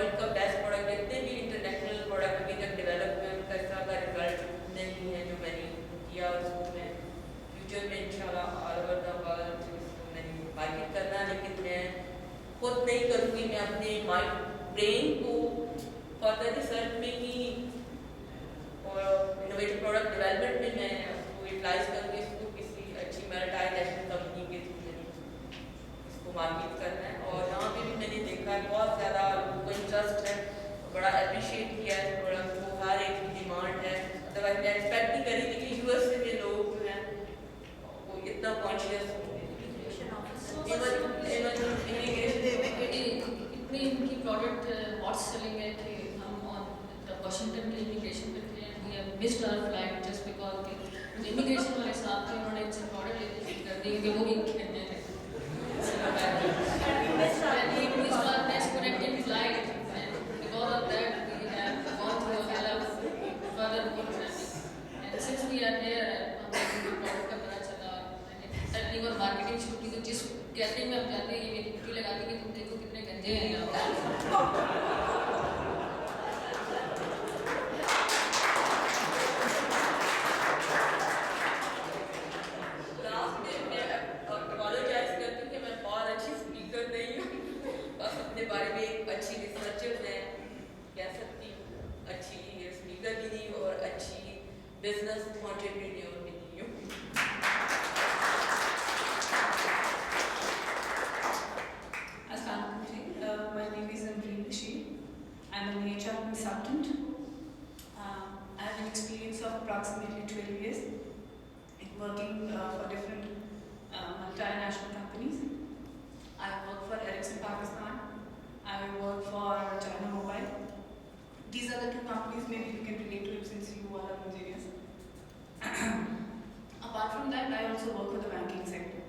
World का best product, जितने भी इंटरनेशनल प्रोडक्ट अभी तक डेवलप हुए उनका इसका का रिजल्ट नहीं है जो मैंने किया। उसको मैं फ्यूचर में इंशाल्लाह ऑल ओवर द वर्ल्ड उसको मैंने मार्केट करना, लेकिन मैं खुद नहीं करूँगी। मैं अपने माइंड ब्रेन को फर्दर रिसर्च में ही और इनोवेटिव प्रोडक्ट डेवलपमेंट में मैं उसको यूटिलाइज करके इसको किसी अच्छी मल्टीनेशनल कंपनी के थ्रू इसको मार्केट करना है। और यहाँ पे भी मैंने देखा है बहुत ज़्यादा लोगों को इंटरेस्ट है, बड़ा अप्रिशिएट किया है प्रोडक्ट को, हर एक की डिमांड है। अदरवाइज मैं एक्सपेक्ट नहीं करी थी कि यूएस से भी लोग जो हैं वो इतना कॉन्शियस होंगे। इतनी इनकी प्रोडक्ट हॉट सेलिंग है कि हम ऑन वाशिंगटन के इमिग्रेशन पे थे, we have missed our flight just because के इमिग्रेशन वाले साहब थे, उन्होंने इनसे प्रोडक्ट लेने शुरू कर दी कि वो भी खरीदने थे। Please call disconnecting flight, and because of that we have gone through a lot of further planning. And since we are here, हमें प्रोडक्ट का पता चला, मैंने टेक्निक और मार्केटिंग शुरू की। तो जिस कैटरिंग में हम जाते हैं ये मेरी ड्यूटी लगाती है कि तुम देखो कितने गंजे हैं यहाँ पर। बारे में एक अच्छी रिसर्चर मैं कह सकती हूँ, अच्छी स्पीकर भी नहीं और अच्छी बिजनेस एंटरप्रेन्योर भी नहीं हूँ। Assalamu alaikum. My name is Amreen Bashir. I'm an HR consultant. I have an experience of approximately 12 years in working for different multinational companies. I work for Ericsson Pakistan. I work for China Mobile. These are the two companies maybe you can relate to it since you all are engineers. Apart from that, I also work for the banking sector.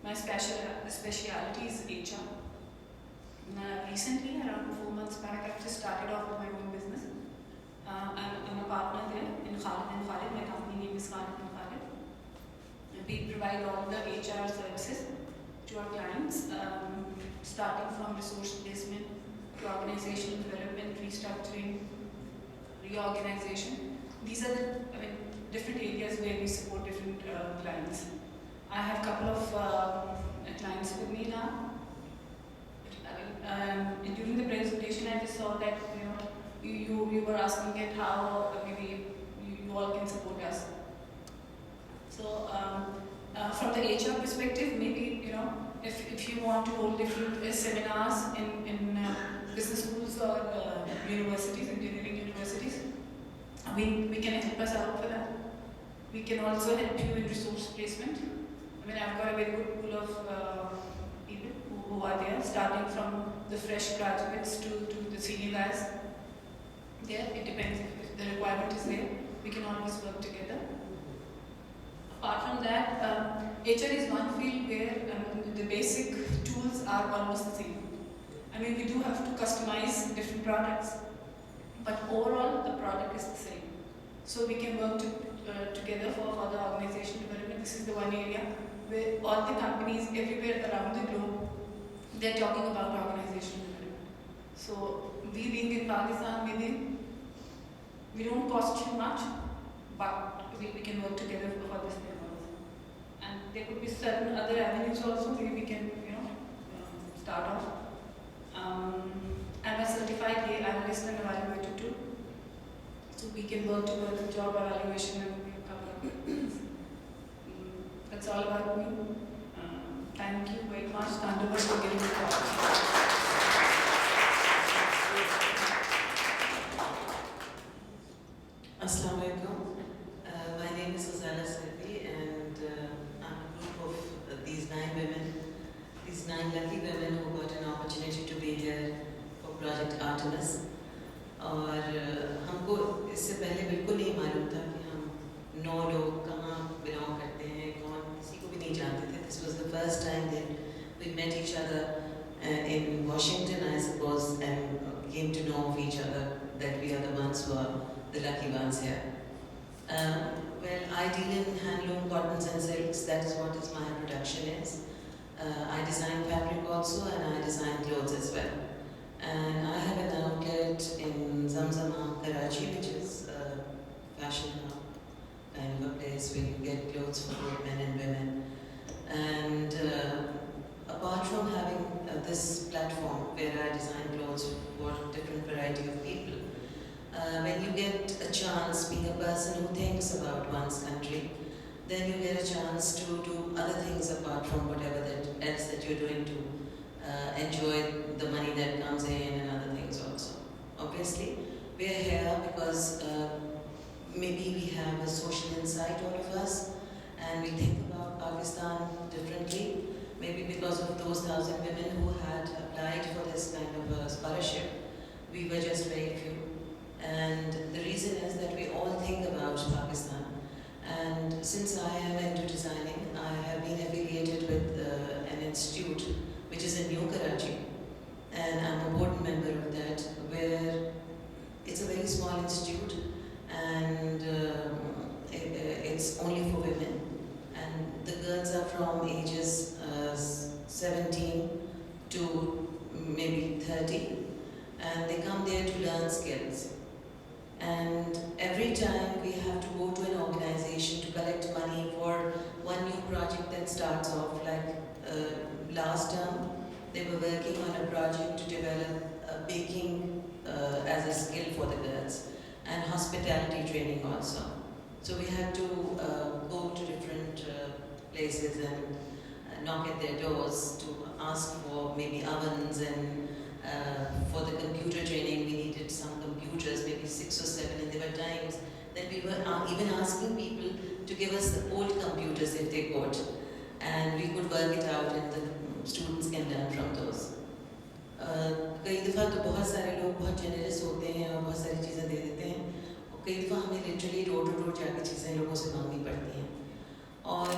My specialty is HR. Recently, around 4 months back, I've just started off with my own business. I'm a partner there in Khalid and Khalid. My company name is Khalid and Khalid. We provide all the HR services to our clients, starting from resource placement to organizational development, restructuring, reorganization. These are the different areas where we support different clients. I have a couple of clients with me now. During the presentation, I just saw that you were asking at how maybe you all can support us. So from the HR perspective, maybe if you want to hold different seminars in business schools or universities, engineering universities, we can help us out for that. We can also help you in resource placement. I've got a very good pool of people who are there, starting from the fresh graduates to the senior guys. There, it depends if the requirement is there. We can always work together. Apart from that, HR is one field where the basic tools are almost the same. We do have to customize different products, but overall the product is the same. So we can work together for the organization development. This is the one area where all the companies everywhere around the globe, they're talking about organization development. So we being in Pakistan, maybe we don't cost too much, but we can work together for this purpose. And there could be certain other avenues also where we can, start off. I'm a certified analyst and evaluator too. So we can work towards job evaluation and a couple of things. That's all about me. Thank you very much, Thunderbird, for giving me the opportunity. Assalamu alaikum. My name is Azala Sirvi, and I'm a group of these 9 women, these 9 lucky women who got an opportunity to be here for Project Artemis. और हमको इससे पहले बिल्कुल नहीं मालूम था कि हम 9 लोग कहाँ बिलोंग करते हैं, कौन किसी को भी नहीं जानते थे. This was the first time that we met each other in Washington, I suppose, and came to know of each other, that we are the ones who are the lucky ones here. Well, I deal in handloom, cottons and silks. That is what my production is. I design fabric also, and I design clothes as well. And I have clothes for both men and women. And apart from having this platform where I design clothes for different variety of people, when you get a chance, being a person who thinks about one's country, then you get a chance to do other things apart from whatever else that you're doing to enjoy the money that comes in and other things also. Obviously, we are here because maybe we have a social insight, all of us, and we think about Pakistan differently. Maybe because of those 1,000 women who had applied for this kind of a scholarship, we were just very few. And the reason is that we all think about Pakistan. And since I am into designing, I have been affiliated with an institute which is in New Karachi. And I'm a board member of that, where it's a very small institute and it's only for women. And the girls are from ages 17 to maybe 30, and they come there to learn skills. And every time we have to go to an organization to collect money for one new project that starts off, like last term, they were working on a project to develop baking as a skill for the girls, and hospitality training also. So we had to go to different places and knock at their doors to ask for maybe ovens, and for the computer training we needed some computers, maybe 6 or 7, and there were times that we were even asking people to give us the old computers if they could, and we could work it out and the students can learn from those. कई दफ़ा तो बहुत सारे लोग बहुत generous होते हैं और बहुत सारी चीज़ें दे देते हैं, और कई दफ़ा हमें लिटरली डोर टू डोर जाकर चीज़ें लोगों से मांगनी पड़ती हैं। और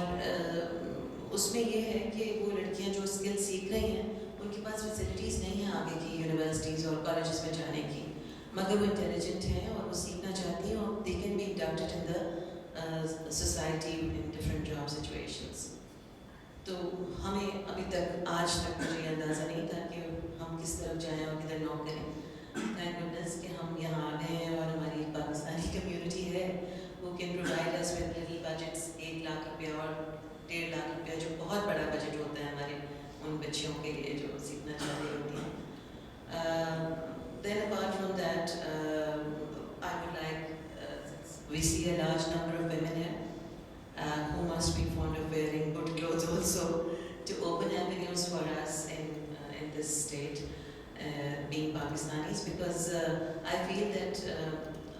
उसमें ये है कि वो लड़कियां जो स्किल सीख रही हैं, उनके पास फैसिलिटीज़ नहीं है आगे की यूनिवर्सिटीज़ और कॉलेजेस में जाने की, मगर वो इंटेलिजेंट हैं और वो सीखना चाहती हैं, और they can be inducted in the society in different job situations. तो हमें अभी तक, आज तक मुझे अंदाज़ा नहीं था कि हम किस तरफ जाएं और किधर नॉक करें। थैंक गुडनेस कि हम यहाँ आ गए हैं और हमारी पाकिस्तानी कम्युनिटी है वो can provide us with little budgets, 1 lakh रुपया और 1.5 लाख रुपया, जो बहुत बड़ा बजट होता है हमारे उन बच्चियों के लिए जो सीखना चाह रही होती हैं। Then apart from that, I would like, we see a large number of women here who must be fond of wearing good clothes also, to open avenues for us in this state, being Pakistanis, because I feel that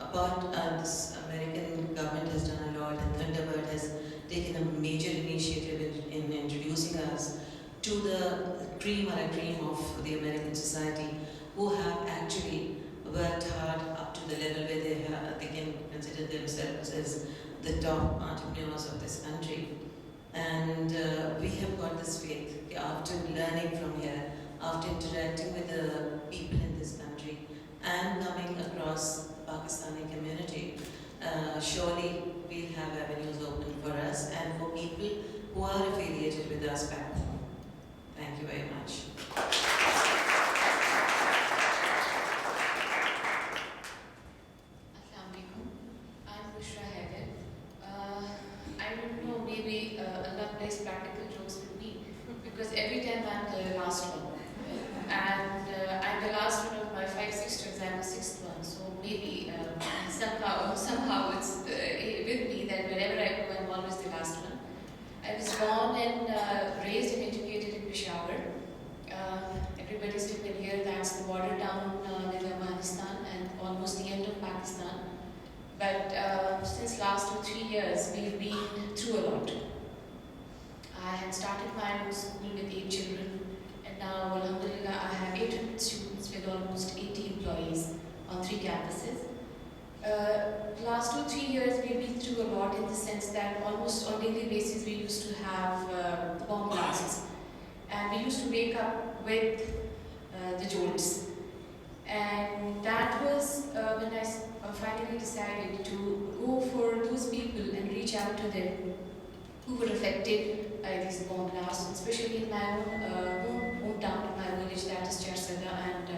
apart this American government has done a lot, and Thunderbird has taken a major initiative in introducing us to the cream or a cream of the American society, who have actually worked hard up to the level where they can consider themselves as the top entrepreneurs of this country. And we have got this faith that after learning from here, after interacting with the people in this country and coming across Pakistani community, surely we'll have avenues open for us and for people who are affiliated with us back home. Thank you very much. Practical jokes with me, because every time I'm the last one, and I'm the last one of my 5 sisters. I'm the 6th one, so maybe somehow it's with me that wherever I go, I'm always the last one. I was born and raised and educated in Peshawar. Everybody still can hear that's the border town with Afghanistan and almost the end of Pakistan. But since last 2-3 years, we've been through a lot. I had started my own school with 8 children, and now, alhamdulillah, I have 800 students with almost 80 employees on 3 campuses. Last 2-3 years, we've been through a lot in the sense that almost on daily basis we used to have bomb blasts, and we used to wake up with the jolts. And that was when I finally decided to go for those people and reach out to them who were affected by these bomb blasts, especially in my own hometown, in my village, that is Charsada, and